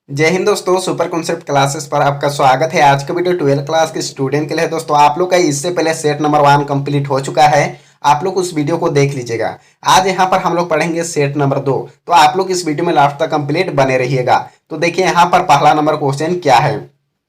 जय हिंद दोस्तों, super concept classes पर आपका स्वागत है। आज का वीडियो 12th क्लास के स्टूडेंट के लिए है। दोस्तों आप लोग का इससे पहले सेट नंबर 1 कंप्लीट हो चुका है। आप लोग उस वीडियो को देख लीजिएगा। आज यहाँ पर हम लोग पढ़ेंगे सेट नंबर 2। तो आप लोग इस वीडियो में लास्ट तक कंप्लीट बने रहिएगा। तो देखिए यहाँ पर पहला नंबर क्वेश्चन क्या है,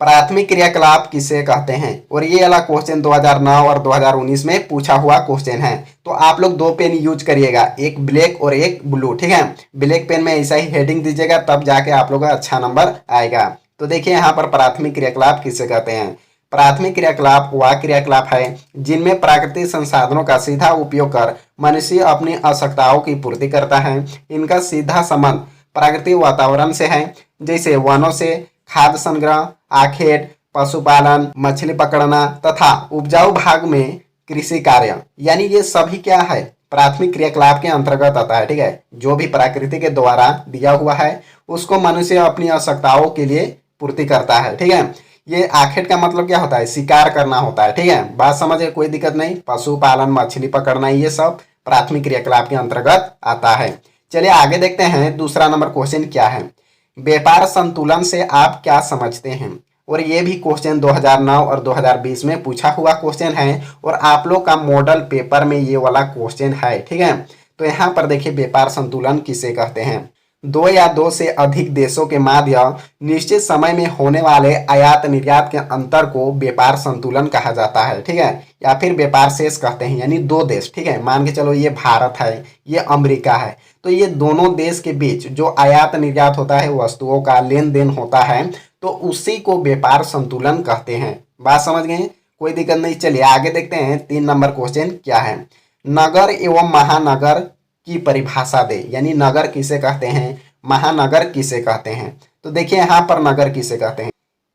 प्राथमिक क्रियाकलाप किसे कहते हैं। और ये वाला क्वेश्चन 2009 और 2019 में पूछा हुआ क्वेश्चन है। तो आप लोग दो पेन यूज करिएगा, एक ब्लैक और एक ब्लू, ठीक है। ब्लैक पेन में ऐसा ही हेडिंग दीजिएगा, तब जाके आप लोग का अच्छा नंबर आएगा। तो देखिए यहाँ पर प्राथमिक क्रियाकलाप किसे कहते हैं। प्राथमिक क्रियाकलाप वह क्रियाकलाप है जिनमें प्राकृतिक संसाधनों का सीधा उपयोग कर मनुष्य अपनी आवश्यकताओं की पूर्ति करता है। इनका सीधा संबंध प्राकृतिक वातावरण से है, जैसे वनों से, खाद्य संग्रह, आखेट, पशुपालन, मछली पकड़ना तथा उपजाऊ भाग में कृषि कार्य। यानी ये सभी क्या है, प्राथमिक क्रियाकलाप के अंतर्गत आता है, ठीक है। जो भी प्रकृति के द्वारा दिया हुआ है उसको मनुष्य अपनी आवश्यकताओं के लिए पूर्ति करता है, ठीक है। ये आखेट का मतलब क्या होता है, शिकार करना होता है, ठीक है। बात समझे, कोई दिक्कत नहीं। पशुपालन, मछली पकड़ना, ये सब प्राथमिक क्रियाकलाप के अंतर्गत आता है। चलिए आगे देखते हैं दूसरा नंबर क्वेश्चन क्या है। व्यापार संतुलन से आप क्या समझते हैं। और ये भी क्वेश्चन 2009 और 2020 में पूछा हुआ क्वेश्चन है और आप लोग का मॉडल पेपर में ये वाला क्वेश्चन है, ठीक है। तो यहाँ पर देखिए व्यापार संतुलन किसे कहते हैं। दो या दो से अधिक देशों के मध्य निश्चित समय में होने वाले आयात निर्यात के अंतर को व्यापार संतुलन कहा जाता है, ठीक है। या फिर व्यापार शेष कहते हैं, यानी दो देश, ठीक है। मान के चलो ये भारत है, ये अमेरिका है, तो ये दोनों देश के बीच जो आयात निर्यात होता है, वस्तुओं का लेन देन होता है, तो उसी को व्यापार संतुलन कहते हैं। बात समझ गए, कोई दिक्कत नहीं। चलिए आगे देखते हैं 3 नंबर क्वेश्चन क्या है। नगर एवं महानगर की परिभाषा दे। यानी नगर किसे कहते हैं, महानगर किसे कहते हैं। तो देखिए यहाँ पर नगर किसे कहते हैं,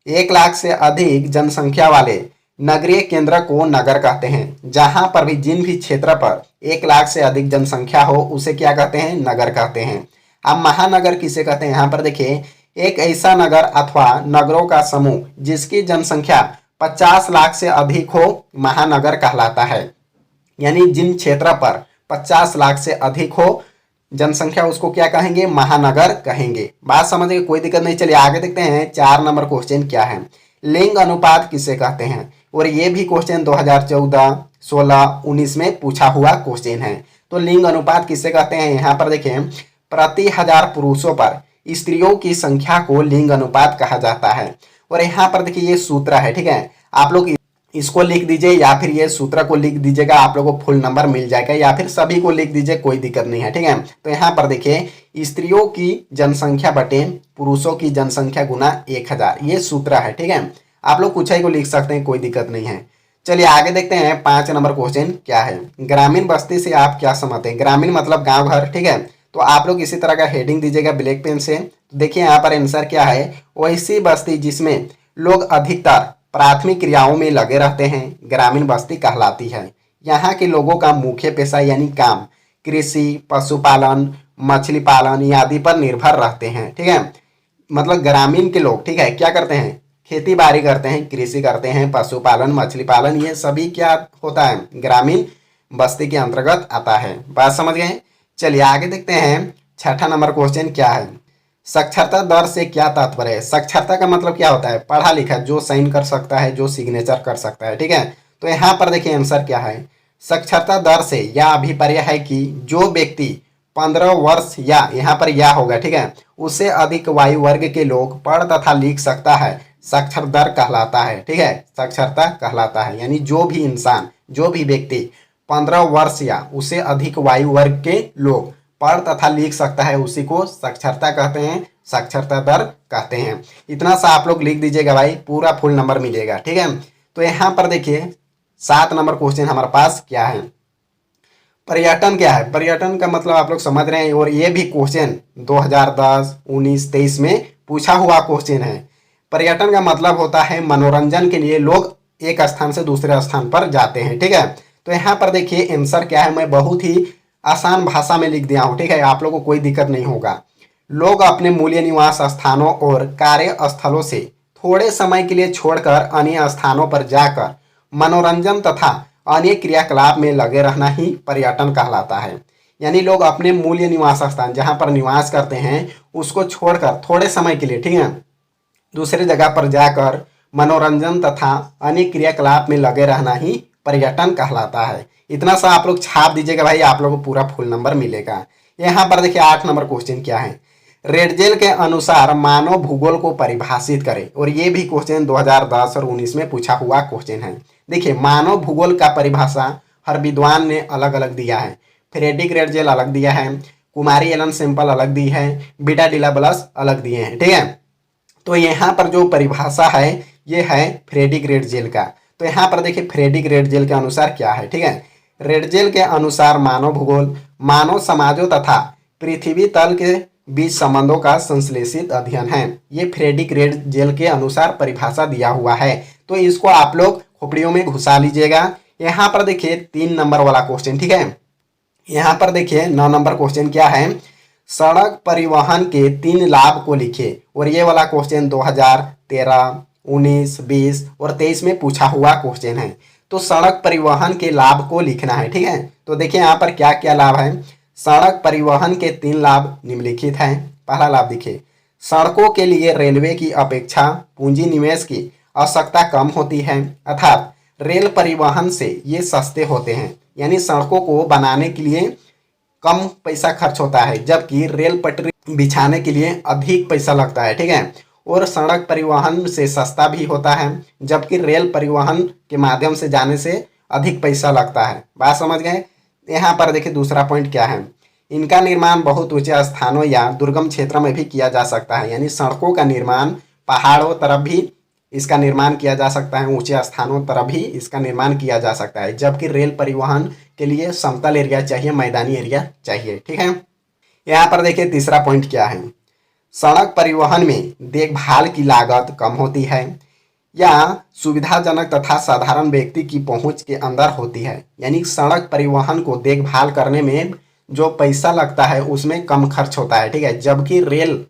1 लाख से अधिक जनसंख्या वाले नगरीय केंद्र को नगर कहते हैं। जहां पर भी जिन भी क्षेत्र पर 1 लाख से अधिक जनसंख्या हो उसे क्या कहते हैं, नगर कहते हैं। अब महानगर किसे कहते हैं, यहाँ पर देखिए एक ऐसा नगर अथवा नगरों का समूह जिसकी जनसंख्या 50 लाख से अधिक हो महानगर कहलाता है। यानी जिन क्षेत्र पर 50 लाख से अधिक हो जनसंख्या उसको क्या कहेंगे, महानगर कहेंगे। बात समझ गए, कोई दिक्कत नहीं। चलिए आगे देखते हैं 4 नंबर क्वेश्चन क्या है। लिंग अनुपात किसे कहते हैं। और ये भी क्वेश्चन 2014, 16, 19 में पूछा हुआ क्वेश्चन है। तो लिंग अनुपात किसे कहते हैं, यहाँ पर देखें प्रति 1000 पुरुषों पर स्त्रियों की संख्या को लिंग अनुपात कहा जाता है। और यहाँ पर देखिए ये सूत्र है, ठीक है। आप लोग इसको लिख दीजिए या फिर ये सूत्र को लिख दीजिएगा, आप लोगों को फुल नंबर मिल जाएगा, या फिर सभी को लिख दीजिए, कोई दिक्कत नहीं है, ठीक है। तो यहाँ पर देखिए स्त्रियों की जनसंख्या बटे पुरुषों की जनसंख्या गुना 1000, ये सूत्र है, ठीक है। आप लोग कुछ ही को लिख सकते हैं, कोई दिक्कत नहीं है। चलिए आगे देखते हैं 5 नंबर क्वेश्चन क्या है। ग्रामीण बस्ती से आप क्या समझते हैं। ग्रामीण मतलब गाँव घर, ठीक है। तो आप लोग इसी तरह का हेडिंग दीजिएगा ब्लैक पेन से। तो देखिए यहाँ पर आंसर क्या है, वैसी बस्ती जिसमें लोग अधिकतर प्राथमिक क्रियाओं में लगे रहते हैं ग्रामीण बस्ती कहलाती है। यहाँ के लोगों का मुख्य पेशा यानी काम कृषि, पशुपालन, मछली पालन आदि पर निर्भर रहते हैं, ठीक है। मतलब ग्रामीण के लोग, ठीक है, क्या करते हैं, खेती बाड़ी करते हैं, कृषि करते हैं, पशुपालन, मछली पालन, ये सभी क्या होता है, ग्रामीण बस्ती के अंतर्गत आता है। बात समझ गए। चलिए आगे देखते हैं 6ठा नंबर क्वेश्चन क्या है। साक्षरता दर से क्या तात्पर्य है। साक्षरता का मतलब क्या होता है, पढ़ा लिखा, जो साइन कर सकता है, जो सिग्नेचर कर सकता है, ठीक है। तो यहाँ पर देखिए आंसर क्या है। साक्षरता दर से यह अभिप्राय है कि जो व्यक्ति 15 वर्ष या यहाँ पर या होगा, ठीक है, उससे अधिक आयु वर्ग के लोग पढ़ तथा लिख सकता है, साक्षर दर कहलाता है, ठीक है। साक्षरता कहलाता है, यानी जो भी इंसान, जो भी व्यक्ति 15 वर्ष या उससे अधिक आयु वर्ग के लोग पढ़ तथा लिख सकता है, उसी को साक्षरता कहते हैं, साक्षरता दर कहते हैं। इतना सा आप लोग लिख दीजिएगा भाई, पूरा फुल नंबर मिलेगा, ठीक है। तो यहाँ पर देखिए 7 नंबर क्वेश्चन हमारे पास क्या है। पर्यटन क्या है। पर्यटन का मतलब आप लोग समझ रहे हैं, और ये भी क्वेश्चन 2010, 19, 23 में पूछा हुआ क्वेश्चन है। पर्यटन का मतलब होता है मनोरंजन के लिए लोग एक स्थान से दूसरे स्थान पर जाते हैं, ठीक है। तो यहाँ पर देखिए आंसर क्या है, मैं बहुत ही आसान भाषा में लिख दिया हूँ, ठीक है। आप लोगों को कोई दिक्कत नहीं होगा। लोग अपने मूल्य निवास स्थानों और कार्य स्थलों से थोड़े समय के लिए छोड़कर अन्य स्थानों पर जाकर मनोरंजन तथा अन्य क्रियाकलाप में लगे रहना ही पर्यटन कहलाता है। यानी लोग अपने मूल निवास स्थान जहाँ पर निवास करते हैं उसको छोड़कर थोड़े समय के लिए, ठीक है, दूसरे जगह पर जाकर मनोरंजन तथा अन्य क्रियाकलाप में लगे रहना ही पर्यटन कहलाता है। इतना सा आप लोग छाप दीजिएगा भाई, आप लोगों को पूरा फुल नंबर मिलेगा। यहाँ पर देखिए 8 नंबर क्वेश्चन क्या है, रेडजेल के अनुसार मानव भूगोल को परिभाषित करें। और ये भी क्वेश्चन 2010 और 19 में पूछा हुआ क्वेश्चन है। देखिए मानव भूगोल का परिभाषा हर विद्वान ने अलग अलग दिया है। फ्रेडरिक रेडजेल अलग दिया है, कुमारी एलन सिंपल अलग दी है, बीटा डिलाबलस अलग दिए हैं, ठीक है। तो यहाँ पर जो परिभाषा है ये है फ्रेडरिक रेडजेल का। तो यहाँ पर देखिए फ्रेडरिक रेडजेल के अनुसार क्या है, ठीक है। रेडजेल के अनुसार मानव भूगोल मानव समाजों तथा पृथ्वी तल के बीच संबंधों का संश्लेषित अध्ययन है। ये फ्रेडरिक रेडजेल के अनुसार परिभाषा दिया हुआ है। तो इसको आप लोग खोपड़ियों में घुसा लीजिएगा। यहाँ पर देखिए 3 नंबर वाला क्वेश्चन, ठीक है। यहाँ पर देखिए 9 नंबर क्वेश्चन क्या है, सड़क परिवहन के 3 लाभ को लिखिए। और ये वाला क्वेश्चन 2013, 19, 20 और 23 में पूछा हुआ क्वेश्चन है। तो सड़क परिवहन के लाभ को लिखना है, ठीक है। तो देखिए यहाँ पर क्या क्या लाभ है। सड़क परिवहन के 3 लाभ निम्नलिखित हैं। पहला लाभ देखिए, सड़कों के लिए रेलवे की अपेक्षा पूंजी निवेश की आवश्यकता कम होती है, अर्थात रेल परिवहन से ये सस्ते होते हैं। यानी सड़कों को बनाने के लिए कम पैसा खर्च होता है, जबकि रेल पटरी बिछाने के लिए अधिक पैसा लगता है, ठीक है। और सड़क परिवहन से सस्ता भी होता है, जबकि रेल परिवहन के माध्यम से जाने से अधिक पैसा लगता है। बात समझ गए। यहाँ पर देखिए दूसरा पॉइंट क्या है, इनका निर्माण बहुत ऊंचे स्थानों या दुर्गम क्षेत्र में भी किया जा सकता है। यानी सड़कों का निर्माण पहाड़ों तरफ भी इसका निर्माण किया जा सकता है, ऊंचे स्थानों तरफ भी इसका निर्माण किया जा सकता है, जबकि रेल परिवहन के लिए समतल एरिया चाहिए, मैदानी एरिया चाहिए, ठीक है। यहाँ पर देखिए तीसरा पॉइंट क्या है, सड़क परिवहन में देखभाल की लागत कम होती है या सुविधाजनक तथा साधारण व्यक्ति की पहुंच के अंदर होती है। यानी सड़क परिवहन को देखभाल करने में जो पैसा लगता है उसमें कम खर्च होता है, ठीक है, जबकि रेल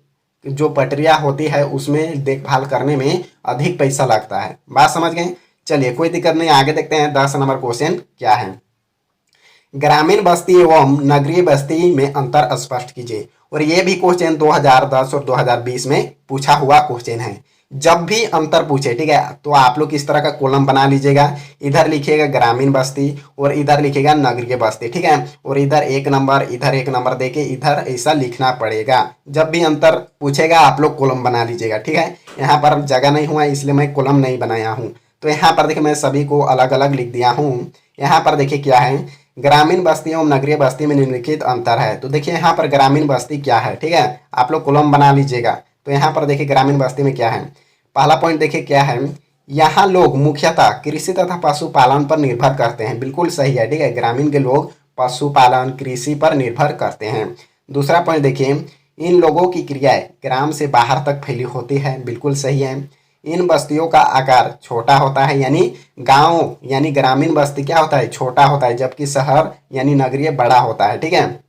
जो पटरियां होती है उसमें देखभाल करने में अधिक पैसा लगता है। बात समझ गए। चलिए कोई दिक्कत नहीं, आगे देखते हैं 10 नंबर क्वेश्चन क्या है, ग्रामीण बस्ती एवं नगरीय बस्ती में अंतर स्पष्ट कीजिए। और ये भी क्वेश्चन 2010 और 2020 में पूछा हुआ क्वेश्चन है। जब भी अंतर पूछे, ठीक है, तो आप लोग इस तरह का कॉलम बना लीजिएगा। इधर लिखिएगा ग्रामीण बस्ती और इधर लिखिएगा नगरीय बस्ती, ठीक है। और इधर 1 नंबर इधर 1 नंबर देके इधर ऐसा लिखना पड़ेगा। जब भी अंतर पूछेगा आप लोग कॉलम बना लीजिएगा, ठीक है। यहाँ पर जगह नहीं हुआ इसलिए मैं कॉलम नहीं बनाया हूँ। तो यहाँ पर देखिए मैं सभी को अलग अलग लिख दिया हूँ। यहाँ पर देखिए क्या है, ग्रामीण बस्ती एवं नगरीय बस्ती में निम्नलिखित अंतर है। तो देखिए यहाँ पर ग्रामीण बस्ती क्या है, ठीक है, आप लोग कॉलम बना लीजिएगा। तो यहाँ पर देखिए ग्रामीण बस्ती में क्या है, पहला पॉइंट देखिए क्या है, यहाँ लोग मुख्यतः कृषि तथा पशुपालन पर निर्भर करते हैं। बिल्कुल सही है, ठीक है, ग्रामीण के लोग पशुपालन कृषि पर निर्भर करते हैं। दूसरा पॉइंट देखिए, इन लोगों की क्रियाएं ग्राम से बाहर तक फैली होती है। बिल्कुल सही है। इन बस्तियों का आकार छोटा होता है, यानी गांव यानी ग्रामीण बस्ती क्या होता है, छोटा होता है, जबकि शहर यानी नगरीय बड़ा होता है, ठीक है।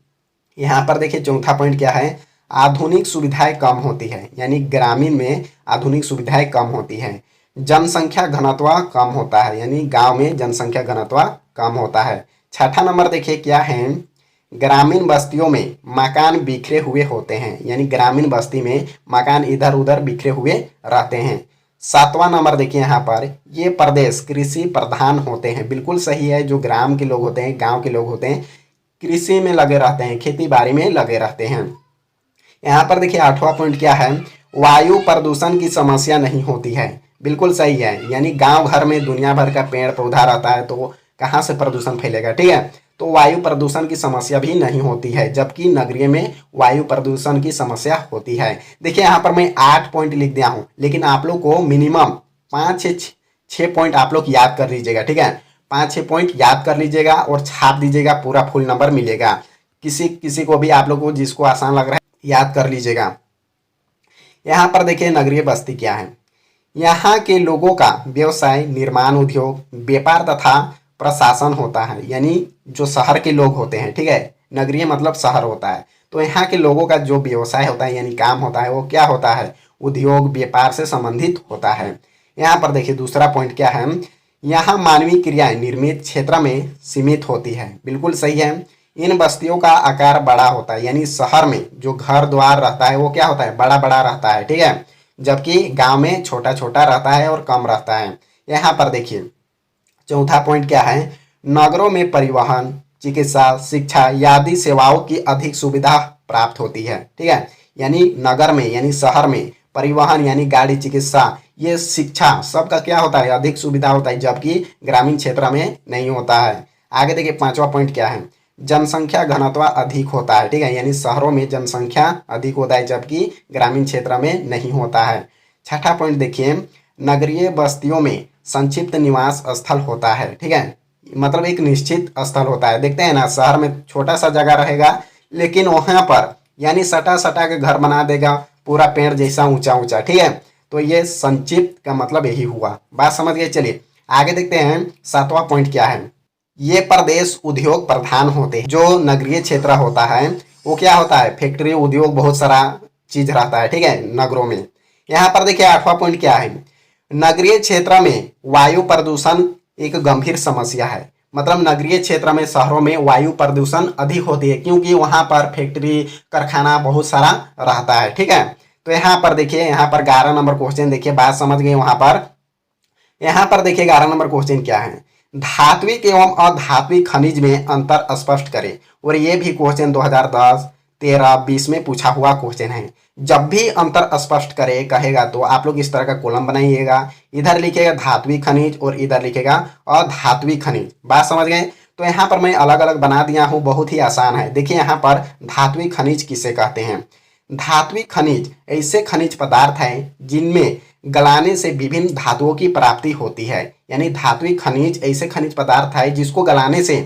यहाँ पर देखिए चौथा पॉइंट क्या है, आधुनिक सुविधाएं कम होती है। यानी ग्रामीण में आधुनिक सुविधाएं कम होती है। जनसंख्या घनत्व कम होता है, यानी गांव में जनसंख्या घनत्व कम होता है। छठा नंबर देखिए क्या है, ग्रामीण बस्तियों में मकान बिखरे हुए होते हैं। यानी ग्रामीण बस्ती में मकान इधर उधर बिखरे हुए रहते हैं। सातवां नंबर देखिए यहाँ पर, ये प्रदेश कृषि प्रधान होते हैं। बिल्कुल सही है, जो ग्राम के लोग होते हैं, गांव के लोग होते हैं, कृषि में लगे रहते हैं, खेती बाड़ी में लगे रहते हैं। यहाँ पर देखिए 8वां पॉइंट क्या है, वायु प्रदूषण की समस्या नहीं होती है। बिल्कुल सही है, यानी गांव घर में दुनिया भर का पेड़ पौधा रहता है तो कहाँ से प्रदूषण फैलेगा, ठीक है। तो वायु प्रदूषण की समस्या भी नहीं होती है, जबकि नगरीय में वायु प्रदूषण की समस्या होती है। देखिए यहाँ पर मैं 8 पॉइंट लिख दिया हूँ, लेकिन आप लोग को मिनिमम 5 से 6 पॉइंट आप लोग याद कर लीजिएगा, ठीक है। 5-6 पॉइंट याद कर लीजिएगा और छाप दीजिएगा, पूरा फुल नंबर मिलेगा। किसी किसी को भी आप लोग को जिसको आसान लग रहा है याद कर लीजिएगा। यहाँ पर देखिए नगरीय बस्ती क्या है, यहाँ के लोगों का व्यवसाय निर्माण उद्योग व्यापार तथा प्रशासन होता है। यानी जो शहर के लोग होते हैं, ठीक है, नगरीय मतलब शहर होता है, तो यहाँ के लोगों का जो व्यवसाय होता है यानी काम होता है वो क्या होता है, उद्योग व्यापार से संबंधित होता है। यहाँ पर देखिए दूसरा पॉइंट क्या है, यहाँ मानवीय क्रियाएं निर्मित क्षेत्र में सीमित होती है। बिल्कुल सही है, इन बस्तियों का आकार बड़ा होता है, यानी शहर में जो घर द्वार रहता है वो क्या होता है, बड़ा बड़ा रहता है, ठीक है, जबकि गांव में छोटा छोटा रहता है और कम रहता है। यहाँ पर देखिए चौथा पॉइंट क्या है, नगरों में परिवहन, चिकित्सा, शिक्षा आदि सेवाओं की अधिक सुविधा प्राप्त होती है, ठीक है, यानी नगर में यानी शहर में परिवहन यानी गाड़ी, चिकित्सा, ये शिक्षा सबका क्या होता है, अधिक सुविधा होता है, जबकि ग्रामीण क्षेत्र में नहीं होता है। आगे देखिए पांचवा पॉइंट क्या है, जनसंख्या घनत्व अधिक होता है, ठीक है, यानी शहरों में जनसंख्या अधिक होता है जबकि ग्रामीण क्षेत्र में नहीं होता है। छठा पॉइंट देखिए, नगरीय बस्तियों में संक्षिप्त निवास स्थल होता है, ठीक है, मतलब एक निश्चित स्थल होता है। देखते हैं ना, शहर में छोटा सा जगह रहेगा लेकिन वहां पर यानी सटा सटा के घर बना देगा, पूरा पेड़ जैसा ऊंचा ऊंचा, ठीक है, तो ये संक्षिप्त का मतलब यही हुआ। बात समझ गए। चलिए आगे देखते हैं सातवां पॉइंट क्या है, ये प्रदेश उद्योग प्रधान होते हैं। जो नगरीय क्षेत्र होता है वो क्या होता है, फैक्ट्री, उद्योग, बहुत सारा चीज रहता है, ठीक है, नगरों में। यहाँ पर देखिए आठवां पॉइंट क्या है, नगरीय क्षेत्र में वायु प्रदूषण एक गंभीर समस्या है। मतलब नगरीय क्षेत्र में, शहरों में वायु प्रदूषण अधिक होती है क्योंकि वहां पर फैक्ट्री, कारखाना बहुत सारा रहता है, ठीक है। तो यहाँ पर देखिए, यहाँ पर 11 नंबर क्वेश्चन देखिए, बात समझ गए। वहां पर यहाँ पर देखिए 11 नंबर क्वेश्चन क्या है, धात्विक एवं अधात्विक खनिज में अंतर स्पष्ट करें। और ये भी क्वेश्चन 2010, 13, 20 में पूछा हुआ क्वेश्चन है। जब भी अंतर स्पष्ट करे कहेगा तो आप लोग इस तरह का कॉलम बनाइएगा, इधर लिखेगा धात्विक खनिज और इधर लिखेगा अधात्विक खनिज। बात समझ गए। तो यहाँ पर मैं अलग अलग बना दिया हूँ, बहुत ही आसान है। देखिए यहाँ पर धात्विक खनिज किसे कहते हैं, धात्विक खनिज ऐसे खनिज पदार्थ हैं जिनमें गलाने से विभिन्न धातुओं की प्राप्ति होती है। यानी धात्विक खनिज ऐसे खनिज पदार्थ है जिसको गलाने से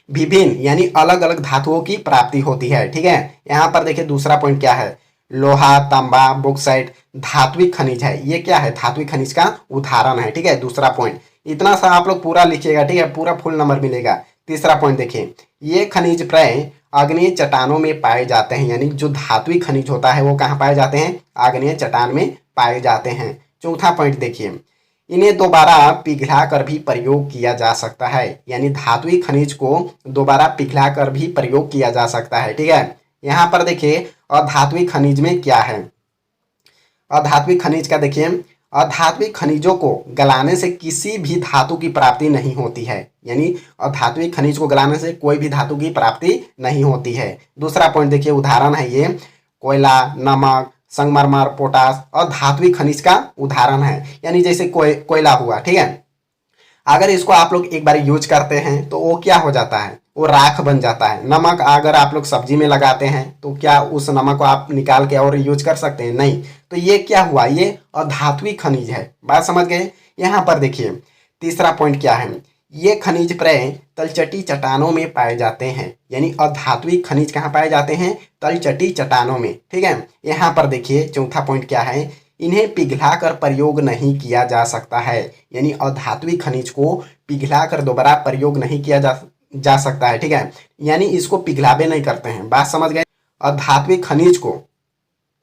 विभिन्न यानी अलग अलग धातुओं की प्राप्ति होती है, ठीक है। यहाँ पर देखिए दूसरा पॉइंट क्या है, लोहा, तांबा, बॉक्साइट धात्विक खनिज है। ये क्या है, धात्विक खनिज का उदाहरण है, ठीक है। दूसरा पॉइंट इतना सा आप लोग पूरा लिखिएगा, ठीक है, पूरा फुल नंबर मिलेगा। तीसरा पॉइंट देखिए, ये खनिज प्राय आग्नेय चट्टानों में पाए जाते हैं। यानी जो धात्विक खनिज होता है वो कहाँ पाए जाते हैं, आग्नेय चट्टान में पाए जाते हैं। चौथा पॉइंट देखिए, इन्हें दोबारा पिघला कर भी प्रयोग किया जा सकता है। यानी धात्विक खनिज को दोबारा पिघला कर भी प्रयोग किया जा सकता है, ठीक है। यहाँ पर देखिए अधात्विक खनिज में क्या है, अधात्विक खनिज का देखिए, अधात्विक खनिजों को गलाने से किसी भी धातु की प्राप्ति नहीं होती है। यानी अधात्विक खनिज को गलाने से कोई भी धातु की प्राप्ति नहीं होती है। दूसरा पॉइंट देखिए, उदाहरण है ये कोयला, नमक, संगमरमर, पोटास और धात्विक खनिज का उदाहरण है। यानी जैसे कोयला हुआ, ठीक है, अगर इसको आप लोग एक बार यूज करते हैं तो वो क्या हो जाता है, वो राख बन जाता है। नमक अगर आप लोग सब्जी में लगाते हैं तो क्या उस नमक को आप निकाल के और यूज कर सकते हैं, नहीं। तो ये क्या हुआ, ये अधात्विक खनिज है। बात समझ गए। यहाँ पर देखिए तीसरा पॉइंट क्या है, ये खनिज प्राय तलचटी चट्टानों में पाए जाते हैं। यानी अधात्विक खनिज कहाँ पाए जाते हैं, तलचटी चट्टानों में, ठीक है। यहाँ पर देखिए चौथा पॉइंट क्या है, इन्हें पिघलाकर प्रयोग नहीं किया जा सकता है। यानी अधात्विक खनिज को पिघलाकर दोबारा प्रयोग नहीं किया जा सकता है, ठीक है। यानी इसको पिघलावे नहीं करते हैं। बात समझ गए। अधात्विक खनिज को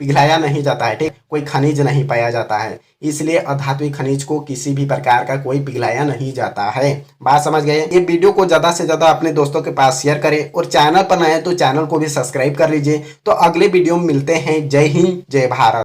पिघलाया नहीं जाता है, ठीक, कोई खनिज नहीं पाया जाता है, इसलिए अधात्विक खनिज को किसी भी प्रकार का कोई पिघलाया नहीं जाता है। बात समझ गए। ये वीडियो को ज्यादा से ज्यादा अपने दोस्तों के पास शेयर करें और चैनल पर नए हैं तो चैनल को भी सब्सक्राइब कर लीजिए। तो अगले वीडियो में मिलते हैं। जय हिंद, जय भारत।